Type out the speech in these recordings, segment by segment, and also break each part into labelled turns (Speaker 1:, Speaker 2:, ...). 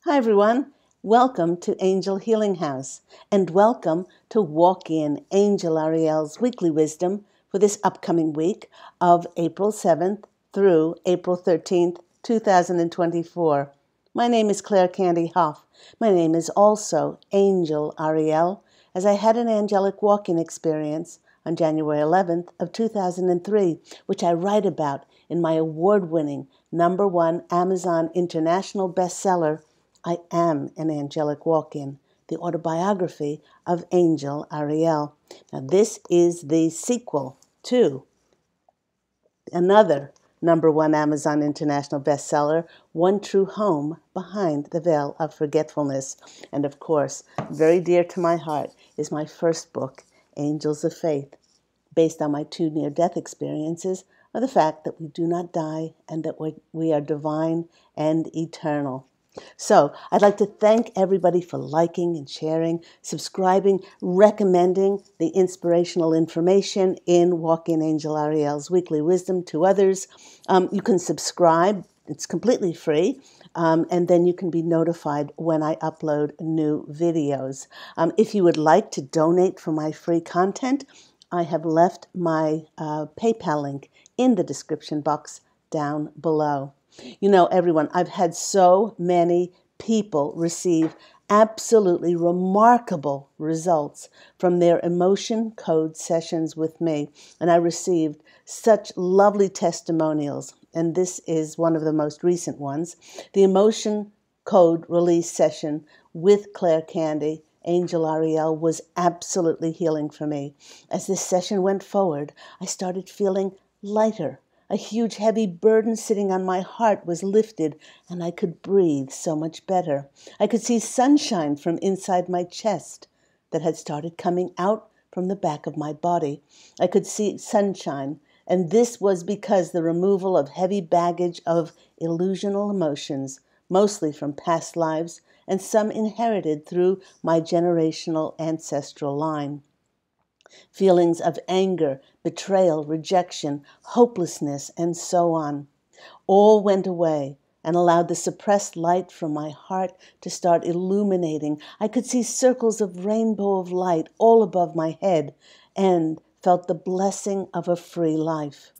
Speaker 1: Hi, everyone. Welcome to Angel Healing House, and welcome to Walk In Angel Ariel's Weekly Wisdom for this upcoming week of April 7th through April 13th, 2024. My name is Claire Candy Hoff. My name is also Angel Ariel, as I had an angelic walk-in experience on January 11th of 2003, which I write about in my award-winning #1 Amazon International bestseller, I Am an Angelic Walk-In, the autobiography of Angel Ariel. Now, this is the sequel to another #1 Amazon International bestseller, One True Home Behind the Veil of Forgetfulness. And of course, very dear to my heart is my first book, Angels of Faith, based on my 2 near-death experiences of the fact that we do not die and that we are divine and eternal. So I'd like to thank everybody for liking and sharing, subscribing, recommending the inspirational information in Walk-In Angel Ariel's Weekly Wisdom to others. You can subscribe. It's completely free. And then you can be notified when I upload new videos. If you would like to donate for my free content, I have left my PayPal link in the description box down below. You know, everyone, I've had so many people receive absolutely remarkable results from their emotion code sessions with me. And I received such lovely testimonials. And this is one of the most recent ones. The emotion code release session with Claire Candy, Angel Ariel, was absolutely healing for me. As this session went forward, I started feeling lighter. A huge, heavy burden sitting on my heart was lifted, and I could breathe so much better. I could see sunshine from inside my chest that had started coming out from the back of my body. I could see sunshine, and this was because the removal of heavy baggage of illusional emotions, mostly from past lives, and some inherited through my generational ancestral line. Feelings of anger, betrayal, rejection, hopelessness, and so on, all went away and allowed the suppressed light from my heart to start illuminating. I could see circles of rainbow of light all above my head and felt the blessing of a free life.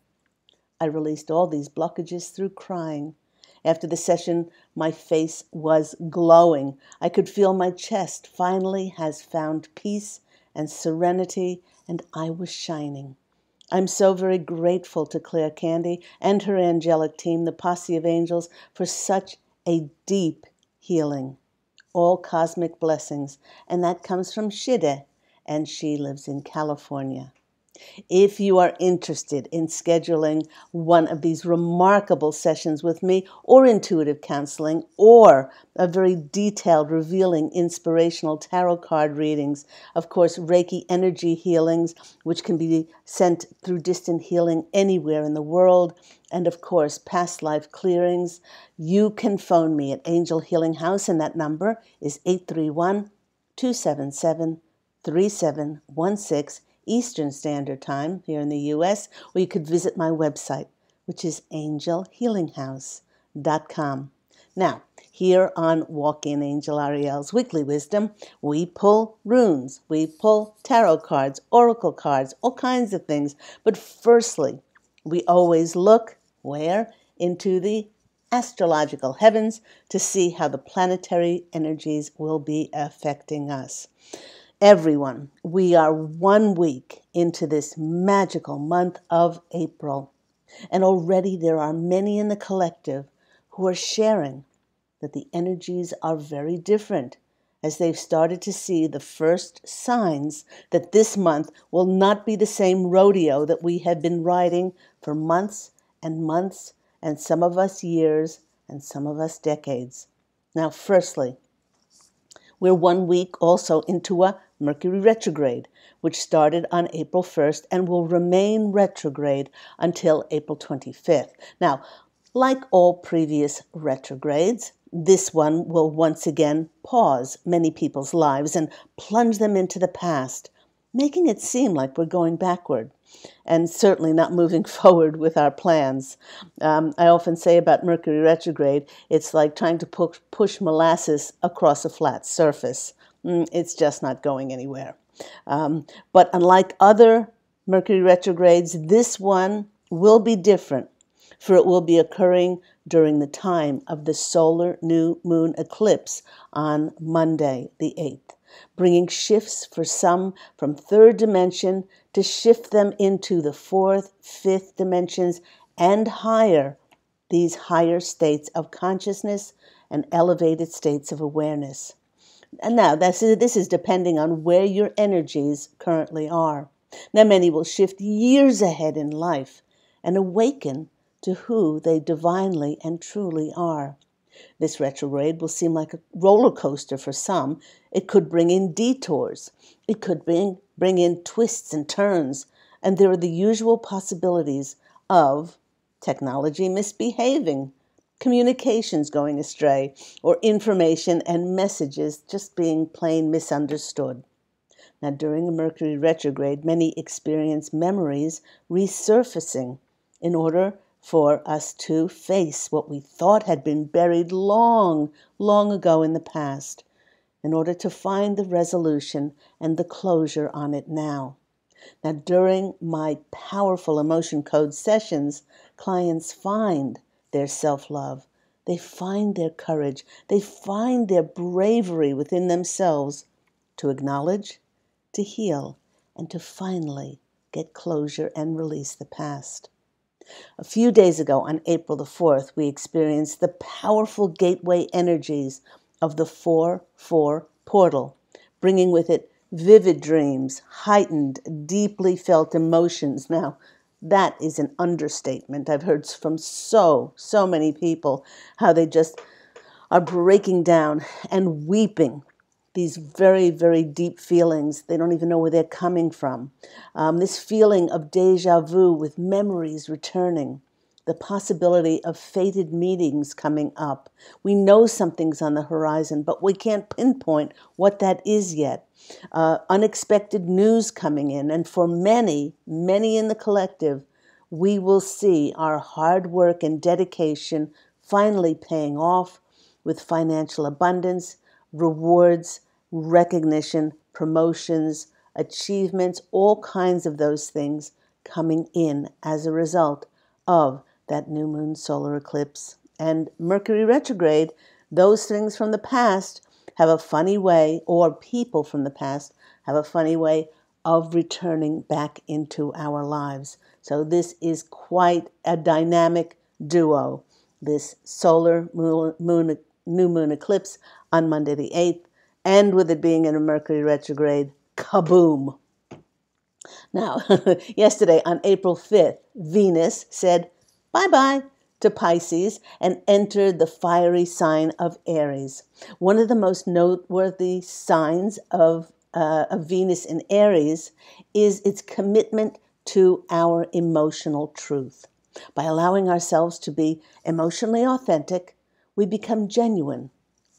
Speaker 1: I released all these blockages through crying. After the session, my face was glowing. I could feel my chest finally has found peace and serenity, and I was shining. I'm so very grateful to Claire Candy and her angelic team, the Posse of Angels, for such a deep healing. All cosmic blessings, and that comes from Shide, and she lives in California. If you are interested in scheduling one of these remarkable sessions with me, or intuitive counseling, or a very detailed, revealing, inspirational tarot card readings, of course, Reiki energy healings, which can be sent through distant healing anywhere in the world, and of course, past life clearings, you can phone me at Angel Healing House, and that number is 831-277-3716. Eastern Standard Time here in the U.S., or you could visit my website, which is angelhealinghouse.com. Now, here on Walk-In Angel Ariel's Weekly Wisdom, we pull runes, we pull tarot cards, oracle cards, all kinds of things. But firstly, we always look where? Into the astrological heavens to see how the planetary energies will be affecting us. Everyone, we are 1 week into this magical month of April, and already there are many in the collective who are sharing that the energies are very different, as they've started to see the first signs that this month will not be the same rodeo that we have been riding for months and months, and some of us years, and some of us decades. Now, firstly, we're 1 week also into a Mercury retrograde, which started on April 1st and will remain retrograde until April 25th. Now, like all previous retrogrades, this one will once again pause many people's lives and plunge them into the past, making it seem like we're going backward. and certainly not moving forward with our plans. I often say about Mercury retrograde, it's like trying to push molasses across a flat surface. It's just not going anywhere. But unlike other Mercury retrogrades, this one will be different, for it will be occurring during the time of the solar new moon eclipse on Monday, the 8th, bringing shifts for some from third dimension to shift them into the fourth, fifth dimensions and higher, these higher states of consciousness and elevated states of awareness. And now, this is depending on where your energies currently are. Now, many will shift years ahead in life and awaken to who they divinely and truly are. This retrograde will seem like a roller coaster for some. It could bring in detours. It could bring in twists and turns. And there are the usual possibilities of technology misbehaving, communications going astray, or information and messages just being plain misunderstood. Now, during a Mercury retrograde, many experience memories resurfacing in order for us to face what we thought had been buried long, long ago in the past, in order to find the resolution and the closure on it now. Now, during my powerful emotion code sessions, clients find their self-love. They find their courage. They find their bravery within themselves to acknowledge, to heal, and to finally get closure and release the past. A few days ago, on April the 4th, we experienced the powerful gateway energies of the 4-4 portal, bringing with it vivid dreams, heightened, deeply felt emotions. Now, that is an understatement. I've heard from so many people how they just are breaking down and weeping. These very, very deep feelings. They don't even know where they're coming from. This feeling of deja vu with memories returning. The possibility of fated meetings coming up. We know something's on the horizon, but we can't pinpoint what that is yet. Unexpected news coming in. And for many, many in the collective, we will see our hard work and dedication finally paying off with financial abundance, rewards, recognition, promotions, achievements, all kinds of those things coming in as a result of that new moon solar eclipse. And Mercury retrograde, those things from the past have a funny way, or people from the past have a funny way of returning back into our lives. So this is quite a dynamic duo, this solar new moon eclipse on Monday the 8th, and with it being in a Mercury retrograde, kaboom. Now, yesterday on April 5th, Venus said bye-bye to Pisces and entered the fiery sign of Aries. One of the most noteworthy signs of Venus in Aries is its commitment to our emotional truth. By allowing ourselves to be emotionally authentic, we become genuine.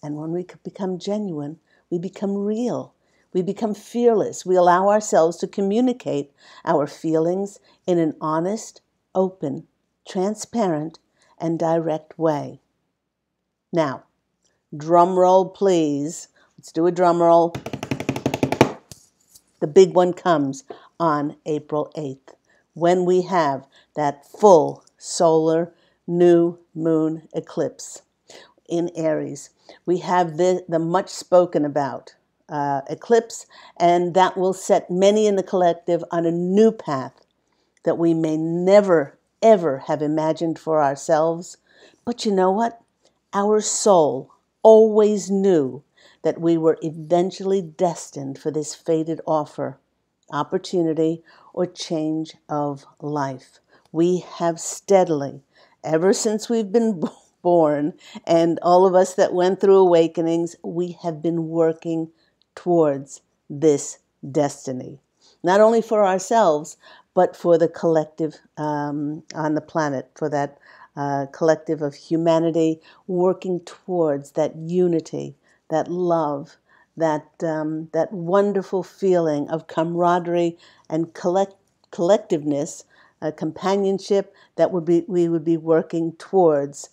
Speaker 1: And when we become genuine, we become real. We become fearless. We allow ourselves to communicate our feelings in an honest, open, transparent, and direct way. Now, drum roll, please. Let's do a drum roll. The big one comes on April 8th, when we have that full solar new moon eclipse in Aries. We have the much spoken about eclipse, and that will set many in the collective on a new path that we may never, ever have imagined for ourselves. But you know what? Our soul always knew that we were eventually destined for this fated offer, opportunity, or change of life. We have steadily, ever since we've been born, and all of us that went through awakenings, we have been working towards this destiny. Not only for ourselves, but for the collective on the planet, for that collective of humanity working towards that unity, that love, that wonderful feeling of camaraderie and collectiveness, companionship that we would be working towards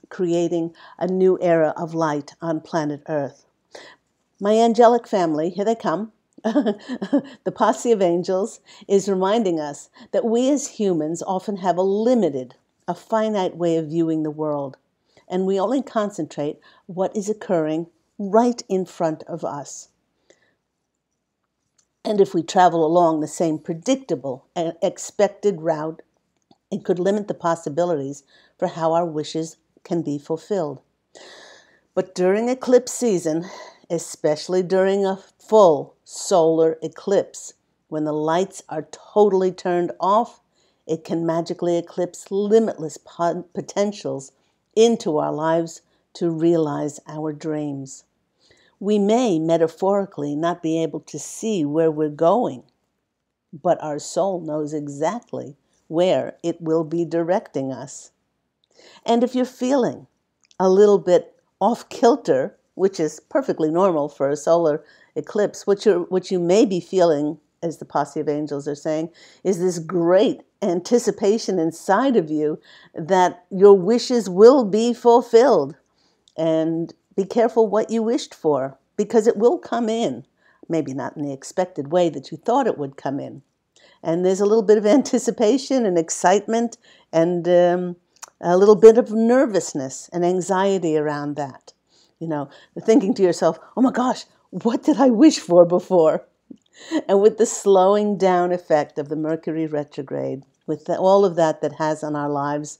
Speaker 1: creating a new era of light on planet Earth. My angelic family, here they come. The posse of angels is reminding us that we as humans often have a finite way of viewing the world, and we only concentrate what is occurring right in front of us. And if we travel along the same predictable and expected route, it could limit the possibilities for how our wishes can be fulfilled. But during eclipse season, especially during a full solar eclipse, when the lights are totally turned off, it can magically eclipse limitless potentials into our lives to realize our dreams. We may metaphorically not be able to see where we're going, but our soul knows exactly where it will be directing us. And if you're feeling a little bit off kilter, which is perfectly normal for a solar eclipse, what you may be feeling, as the posse of angels are saying, is this great anticipation inside of you that your wishes will be fulfilled. And be careful what you wished for, because it will come in. Maybe not in the expected way that you thought it would come in. And there's a little bit of anticipation and excitement and a little bit of nervousness and anxiety around that. You know, thinking to yourself, oh my gosh, what did I wish for before? And with the slowing down effect of the Mercury retrograde, with all of that has on our lives,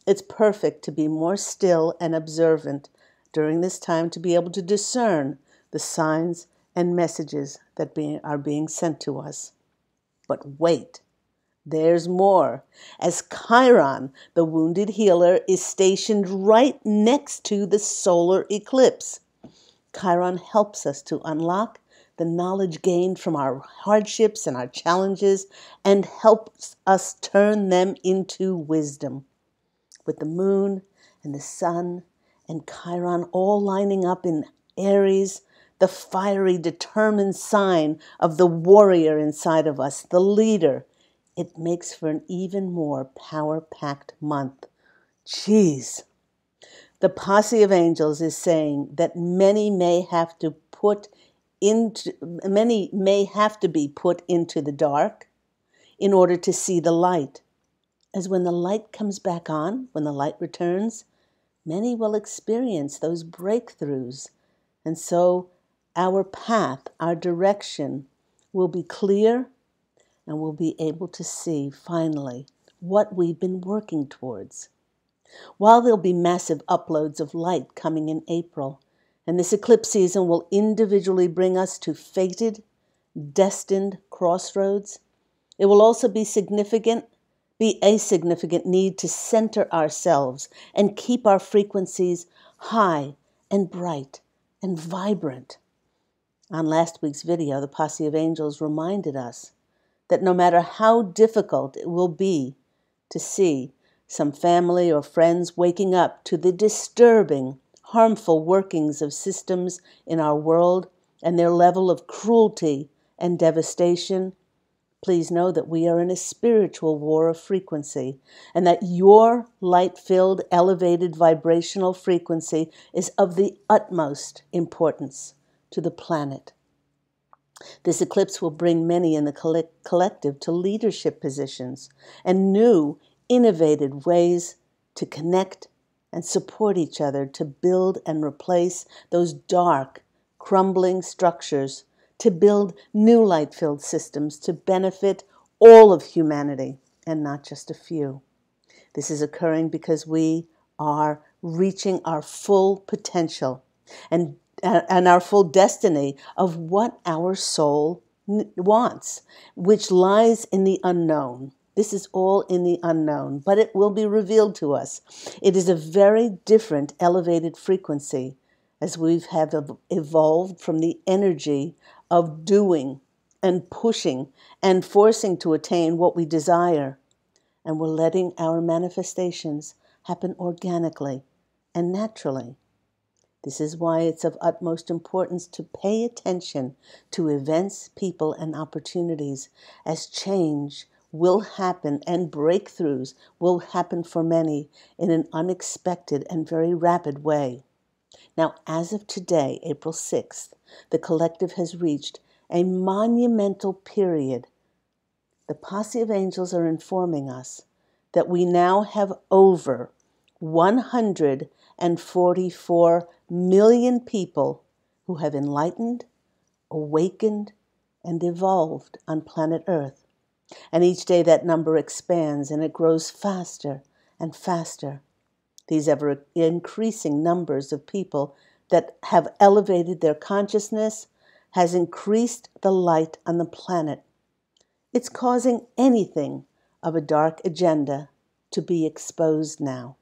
Speaker 1: it's perfect to be more still and observant during this time, to be able to discern the signs and messages that are being sent to us. But wait, there's more. As Chiron, the wounded healer, is stationed right next to the solar eclipse. Chiron helps us to unlock the knowledge gained from our hardships and our challenges and helps us turn them into wisdom. With the moon and the sun and Chiron all lining up in Aries, the fiery, determined sign of the warrior inside of us, the leader, it makes for an even more power-packed month. Jeez. The posse of angels is saying that many may have to be put into the dark in order to see the light. As when the light comes back on, when the light returns, many will experience those breakthroughs. And so our path, our direction will be clear, and we'll be able to see finally what we've been working towards. While there'll be massive uploads of light coming in April, and this eclipse season will individually bring us to fated, destined crossroads, it will also be a significant need to center ourselves and keep our frequencies high and bright and vibrant. On last week's video, the posse of angels reminded us that no matter how difficult it will be to see some family or friends waking up to the disturbing, harmful workings of systems in our world and their level of cruelty and devastation, please know that we are in a spiritual war of frequency, and that your light-filled, elevated vibrational frequency is of the utmost importance to the planet. This eclipse will bring many in the collective to leadership positions and new, innovative ways to connect and support each other, to build and replace those dark, crumbling structures, to build new light-filled systems to benefit all of humanity and not just a few. This is occurring because we are reaching our full potential and our full destiny of what our soul wants, which lies in the unknown. This is all in the unknown, but it will be revealed to us. It is a very different elevated frequency, as we have evolved from the energy of doing and pushing and forcing to attain what we desire. And we're letting our manifestations happen organically and naturally. This is why it's of utmost importance to pay attention to events, people, and opportunities, as change will happen and breakthroughs will happen for many in an unexpected and very rapid way. Now, as of today, April 6th, the collective has reached a monumental period. The posse of angels are informing us that we now have over 144 million people who have enlightened, awakened, and evolved on planet Earth. And each day that number expands and it grows faster and faster. These ever-increasing numbers of people that have elevated their consciousness has increased the light on the planet. It's causing anything of a dark agenda to be exposed now.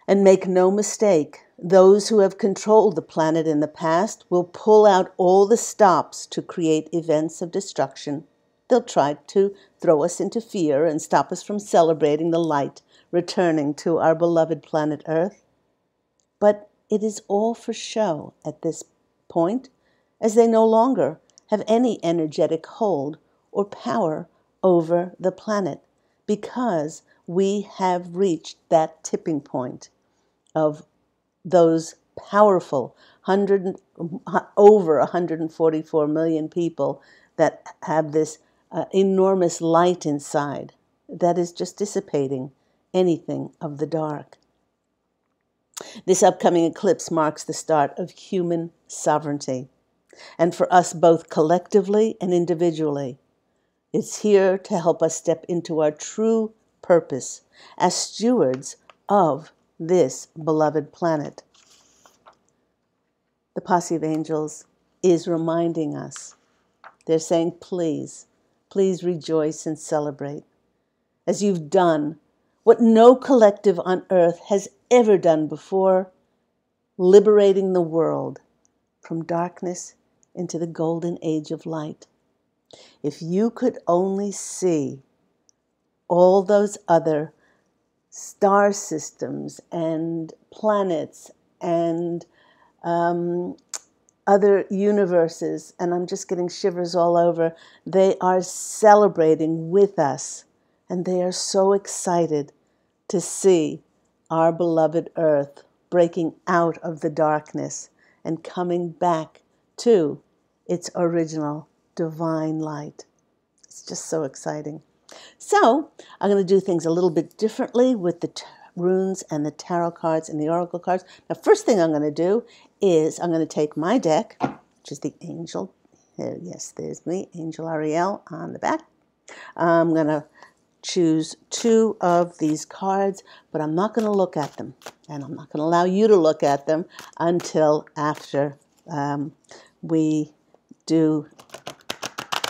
Speaker 1: And make no mistake, those who have controlled the planet in the past will pull out all the stops to create events of destruction. They'll try to throw us into fear and stop us from celebrating the light returning to our beloved planet Earth. But it is all for show at this point, as they no longer have any energetic hold or power over the planet, because we have reached that tipping point of those powerful over 144 million people that have this enormous light inside that is just dissipating anything of the dark. This upcoming eclipse marks the start of human sovereignty, and for us both collectively and individually, it's here to help us step into our true purpose as stewards of this beloved planet. The posse of angels is reminding us. They're saying, please, please rejoice and celebrate, as you've done what no collective on earth has ever done before, liberating the world from darkness into the golden age of light. If you could only see all those other star systems and planets and other universes, and I'm just getting shivers all over, they are celebrating with us, and they are so excited to see our beloved Earth breaking out of the darkness and coming back to its original divine light. It's just so exciting. So I'm going to do things a little bit differently with the runes and the tarot cards and the oracle cards. Now, first thing I'm going to do is I'm going to take my deck, which is the angel. Yes, there's me, Angel Ariel on the back. I'm going to choose two of these cards, but I'm not going to look at them, and I'm not going to allow you to look at them until after we do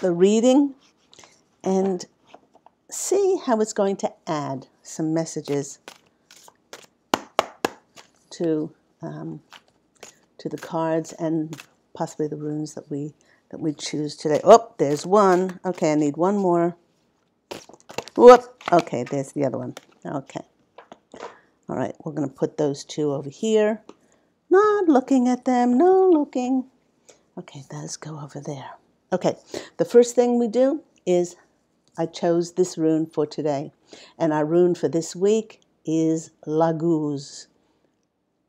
Speaker 1: the reading and see how it's going to add some messages to the cards and possibly the runes that we choose today. Oh, there's one. Okay, I need one more. Whoop. Okay, there's the other one. Okay. All right, we're going to put those two over here. Not looking at them. No looking. Okay, those go over there. Okay, the first thing we do is I chose this rune for today. And our rune for this week is Laguz.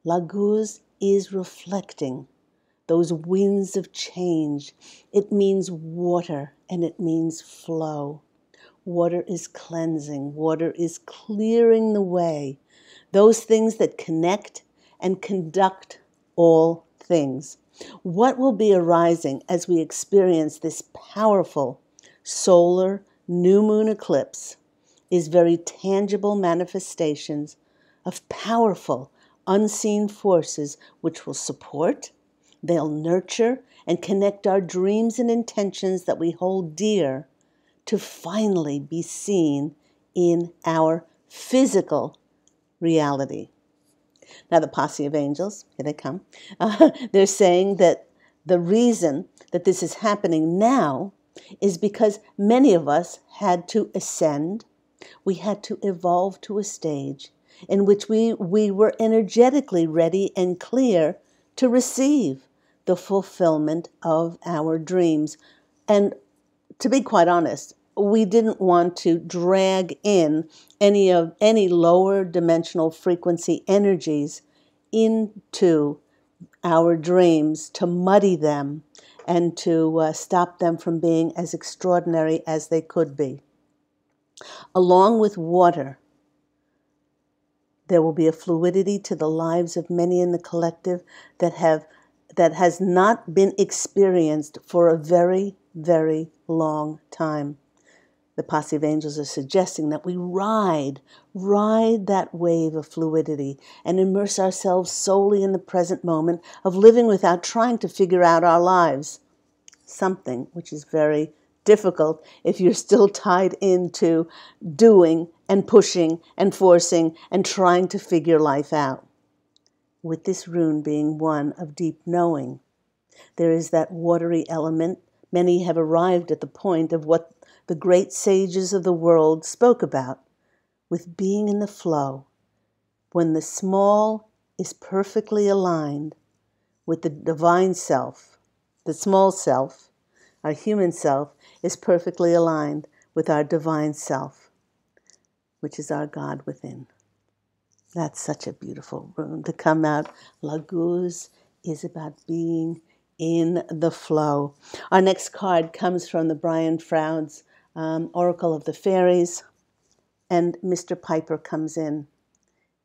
Speaker 1: Laguz is reflecting those winds of change. It means water and it means flow. Water is cleansing. Water is clearing the way. Those things that connect and conduct all things. What will be arising as we experience this powerful solar new moon eclipse is very tangible manifestations of powerful unseen forces which will support, they'll nurture, and connect our dreams and intentions that we hold dear to finally be seen in our physical reality. Now, the posse of angels, here they come, they're saying that the reason that this is happening now is because many of us had to ascend. We had to evolve to a stage in which we were energetically ready and clear to receive the fulfillment of our dreams. And to be quite honest, we didn't want to drag in any lower dimensional frequency energies into our dreams to muddy them and to stop them from being as extraordinary as they could be. Along with water, there will be a fluidity to the lives of many in the collective that has not been experienced for a very, very long time. The posse of angels are suggesting that we ride that wave of fluidity and immerse ourselves solely in the present moment of living without trying to figure out our lives. Something which is very difficult if you're still tied into doing and pushing and forcing and trying to figure life out. With this rune being one of deep knowing, there is that watery element. Many have arrived at the point of what the great sages of the world spoke about, with being in the flow, when the small is perfectly aligned with the divine self. The small self, our human self, is perfectly aligned with our divine self, which is our God within. That's such a beautiful rune to come out. Laguz is about being in the flow. Our next card comes from the Brian Froude's Oracle of the Fairies, and Mr. Piper comes in.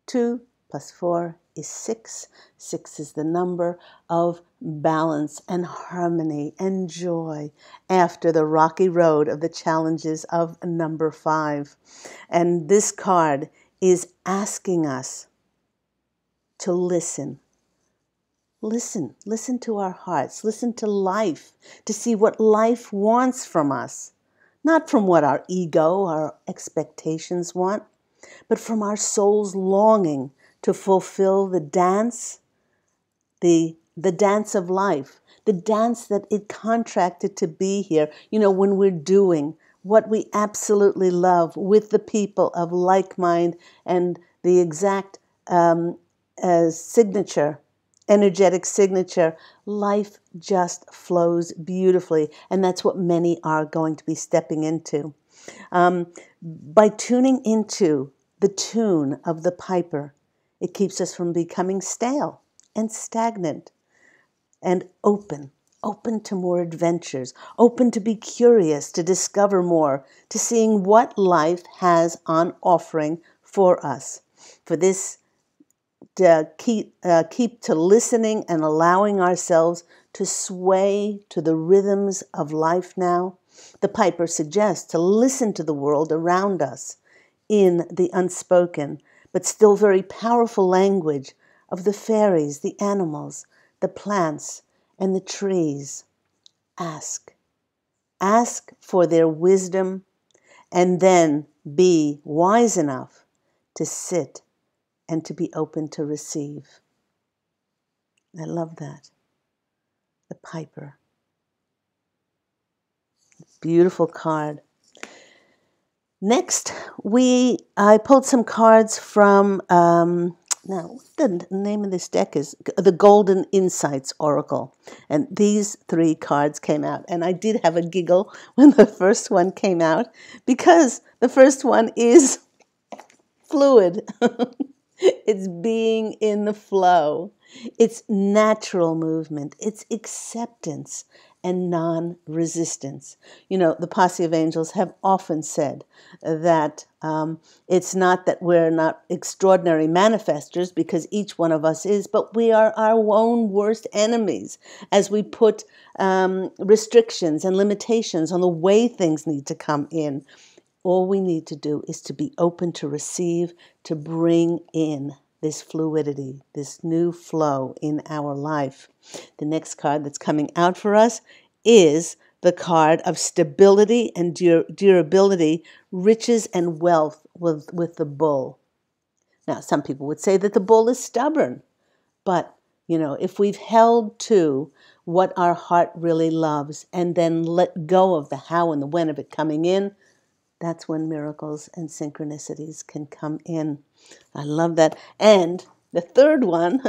Speaker 1: 2 + 4 is 6. 6 is the number of balance and harmony and joy after the rocky road of the challenges of number 5. And this card is asking us to listen. Listen to our hearts. Listen to life, to see what life wants from us. Not from what our ego, our expectations want, but from our soul's longing to fulfill the dance, the dance of life, the dance that it contracted to be here. You know, when we're doing what we absolutely love with the people of like mind and the exact signature, energetic signature, life just flows beautifully. And that's what many are going to be stepping into. By tuning into the tune of the piper, it keeps us from becoming stale and stagnant and open to more adventures, open to be curious, to discover more, to seeing what life has on offering for us. For this, to keep to listening and allowing ourselves to sway to the rhythms of life now. The piper suggests to listen to the world around us in the unspoken, but still very powerful language of the fairies, the animals, the plants, and the trees. Ask for their wisdom, and then be wise enough to sit and to be open to receive. I love that. The piper. Beautiful card. Next, I pulled some cards from, now what the name of this deck is? The Golden Insights Oracle. And these 3 cards came out. And I did have a giggle when the first one came out, because the first one is fluid. It's being in the flow. It's natural movement. It's acceptance and non-resistance. You know, the posse of angels have often said that it's not that we're not extraordinary manifestors, because each one of us is, but we are our own worst enemies as we put restrictions and limitations on the way things need to come in. All we need to do is to be open to receive, to bring in this fluidity, this new flow in our life. The next card that's coming out for us is the card of stability and durability, riches and wealth with the bull. Now, some people would say that the bull is stubborn, but, you know, if we've held to what our heart really loves and then let go of the how and the when of it coming in, that's when miracles and synchronicities can come in. I love that. And the third one,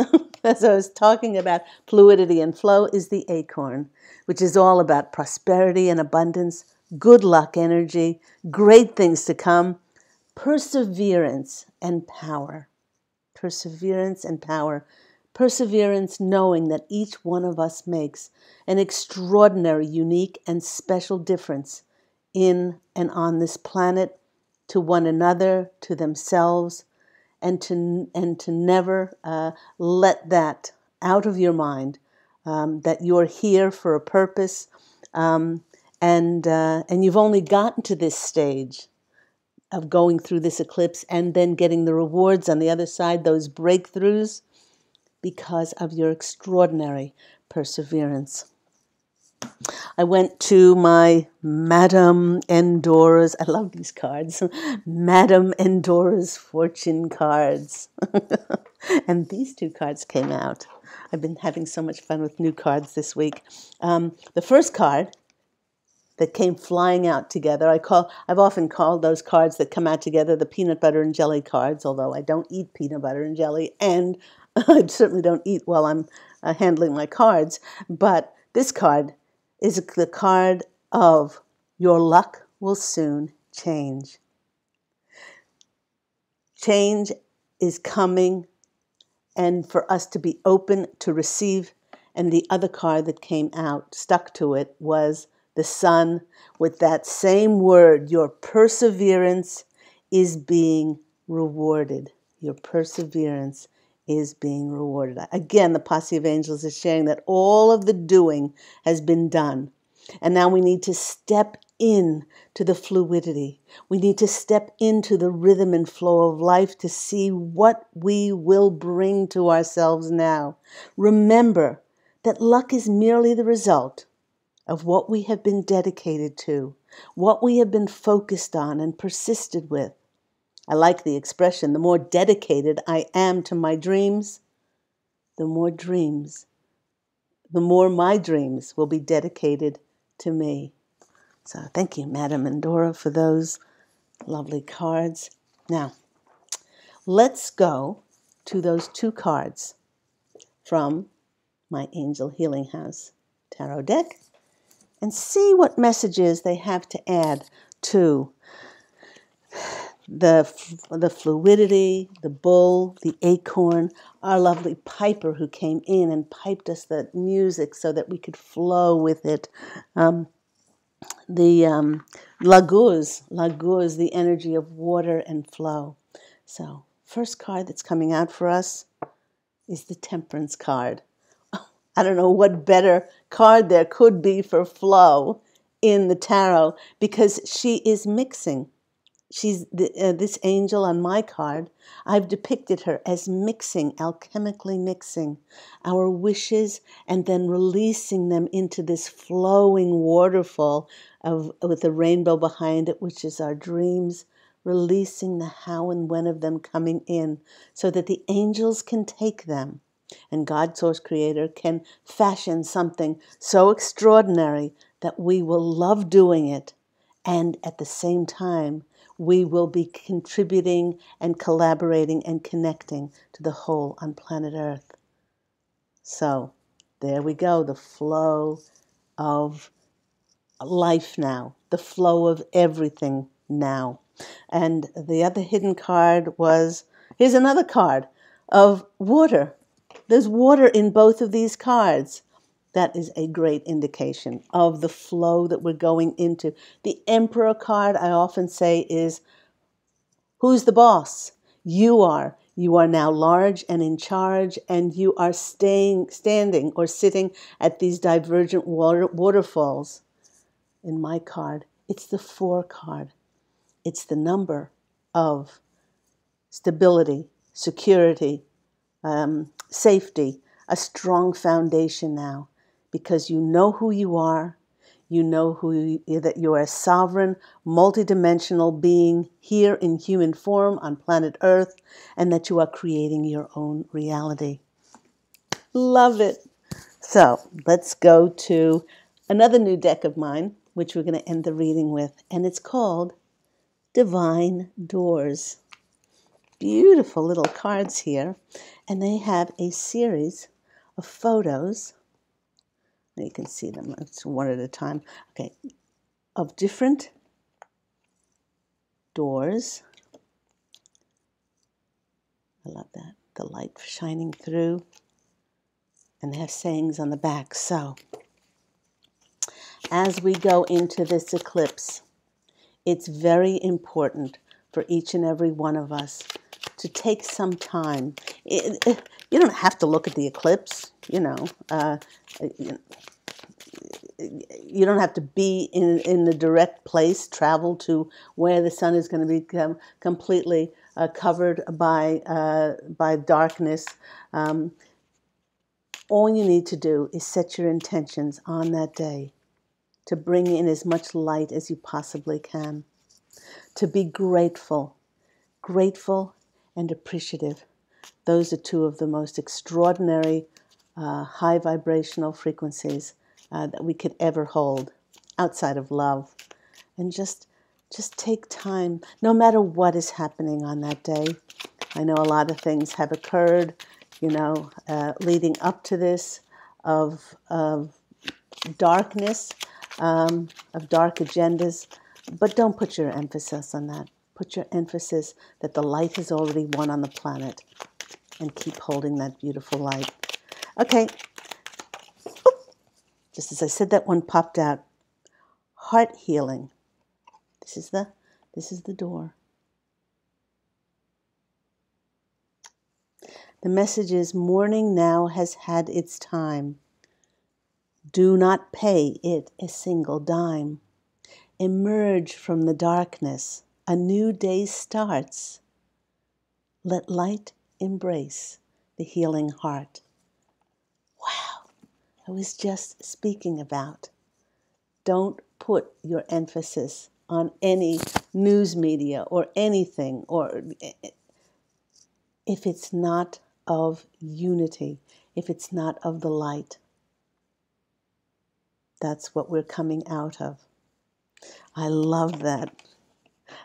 Speaker 1: as I was talking about fluidity and flow, is the acorn, which is all about prosperity and abundance, good luck energy, great things to come, perseverance and power. Perseverance and power. Perseverance knowing that each one of us makes an extraordinary, unique, and special difference in and on this planet, to one another, to themselves, and to never let that out of your mind, that you're here for a purpose, and you've only gotten to this stage of going through this eclipse and then getting the rewards on the other side, those breakthroughs, because of your extraordinary perseverance. I went to my Madame Endora's, I love these cards, Madame Endora's fortune cards. And these two cards came out. I've been having so much fun with new cards this week. The first card that came flying out together, I've often called those cards that come out together the peanut butter and jelly cards, although I don't eat peanut butter and jelly, and I certainly don't eat while I'm handling my cards. But this card is the card of your luck will soon change. Change is coming, and for us to be open to receive. And the other card that came out, stuck to it, was the sun, with that same word. Your perseverance is being rewarded. Your perseverance is being rewarded. Again, the posse of angels is sharing that all of the doing has been done. And now we need to step in to the fluidity. We need to step into the rhythm and flow of life to see what we will bring to ourselves now. Remember that luck is merely the result of what we have been dedicated to, what we have been focused on and persisted with. I like the expression, the more dedicated I am to my dreams, the more my dreams will be dedicated to me. So thank you, Madame Endora, for those lovely cards. Now, let's go to those two cards from my Angel Healing House tarot deck and see what messages they have to add to the fluidity, the bull, the acorn, our lovely piper who came in and piped us the music so that we could flow with it. The laguz, the energy of water and flow. So, first card that's coming out for us is the Temperance card. I don't know what better card there could be for flow in the tarot, because she is mixing. She's this angel on my card. I've depicted her as mixing, alchemically mixing our wishes and then releasing them into this flowing waterfall with a rainbow behind it, which is our dreams, releasing the how and when of them coming in so that the angels can take them and God, Source Creator, can fashion something so extraordinary that we will love doing it, and at the same time we will be contributing and collaborating and connecting to the whole on planet Earth. So there we go, the flow of life now, the flow of everything now. And the other hidden card was, here's another card of water. There's water in both of these cards. That is a great indication of the flow that we're going into. The Emperor card, I often say, is who's the boss? You are. You are now large and in charge, and you are standing or sitting at these divergent waterfalls. In my card, it's the 4 card. It's the number of stability, security, safety, a strong foundation now, because you know who you are. You know that you are a sovereign, multidimensional being here in human form on planet Earth, and that you are creating your own reality. Love it. So let's go to another new deck of mine, which we're going to end the reading with, and it's called divine doors. Beautiful little cards here, and they have a series of photos. You can see them, it's one at a time. Okay, of different doors. I love that, the light shining through, and they have sayings on the back. So, as we go into this eclipse, it's very important for each and every one of us to take some time. You don't have to look at the eclipse, you don't have to be in the direct place, travel to where the sun is going to become completely covered by darkness. All you need to do is set your intentions on that day to bring in as much light as you possibly can, to be grateful and appreciative. Those are two of the most extraordinary high vibrational frequencies that we could ever hold outside of love. And just take time, no matter what is happening on that day. I know a lot of things have occurred, leading up to this, of darkness, of dark agendas, but don't put your emphasis on that. Put your emphasis that the light has already won on the planet, and keep holding that beautiful light. Okay, just as I said, that one popped out. Heart healing. This is the door. The message is, mourning now has had its time. Do not pay it a single dime. Emerge from the darkness. A new day starts. Let light embrace the healing heart. Wow, I was just speaking about. Don't put your emphasis on any news media or anything, or if it's not of unity, if it's not of the light. That's what we're coming out of. I love that.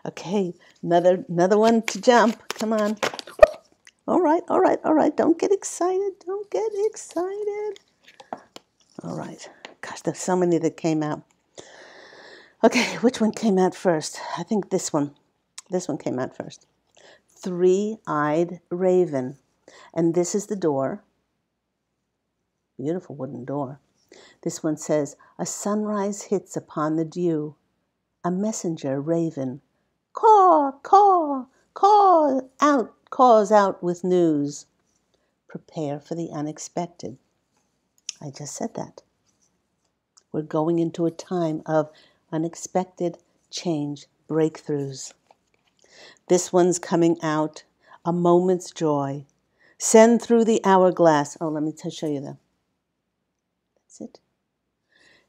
Speaker 1: Okay, another one to jump. Come on. All right. Don't get excited. All right. Gosh, there's so many that came out. Okay, which one came out first? I think this one. This one came out first. Three-eyed raven. And this is the door. Beautiful wooden door. This one says, a sunrise hits upon the dew. A messenger raven. Caw, caw, caws out with news. Prepare for the unexpected. I just said that. We're going into a time of unexpected change, breakthroughs. This one's coming out, a moment's joy. Send through the hourglass. Oh, let me show you that. That's it.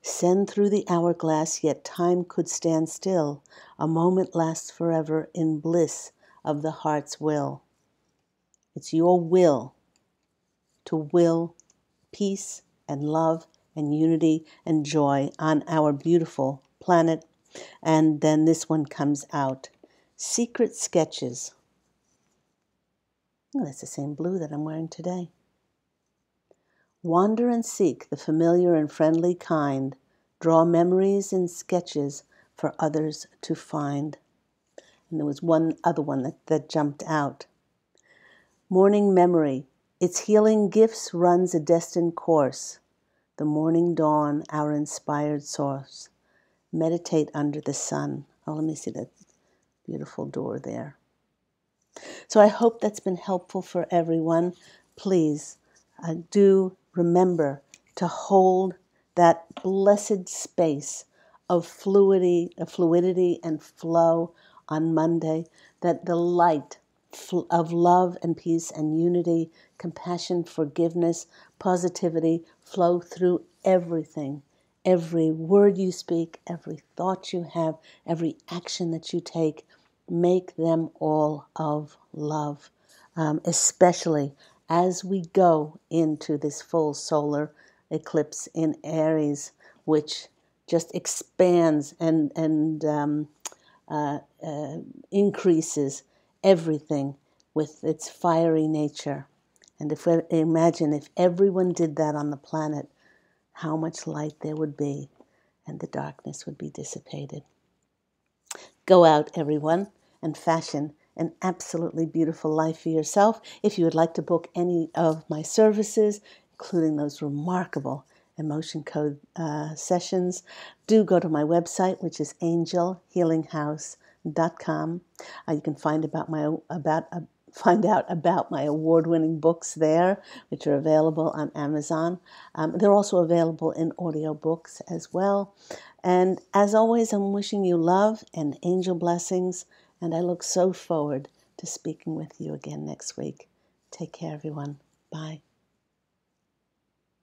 Speaker 1: Send through the hourglass, yet time could stand still. A moment lasts forever in bliss of the heart's will. It's your will to will peace and love and unity and joy on our beautiful planet. And then this one comes out. Secret sketches. Oh, that's the same blue that I'm wearing today. Wander and seek the familiar and friendly kind. Draw memories in sketches for others to find. And there was one other one that jumped out. Morning memory. Its healing gifts runs a destined course. The morning dawn, our inspired source. Meditate under the sun. Oh, let me see that beautiful door there. So I hope that's been helpful for everyone. Please do remember to hold that blessed space of fluidity and flow on Monday, that the light of love and peace and unity, compassion, forgiveness, positivity flow through everything. Every word you speak, every thought you have, every action that you take, make them all of love, especially as we go into this full solar eclipse in Aries, which just expands and increases everything with its fiery nature. And imagine if everyone did that on the planet, how much light there would be, and the darkness would be dissipated. Go out, everyone, and fashion an absolutely beautiful life for yourself. If you would like to book any of my services, including those remarkable emotion code sessions, do go to my website, which is angelhealinghouse.com. You can find out about my award-winning books there, which are available on Amazon. They're also available in audiobooks as well. And as always, I'm wishing you love and angel blessings, and I look so forward to speaking with you again next week. Take care, everyone. Bye.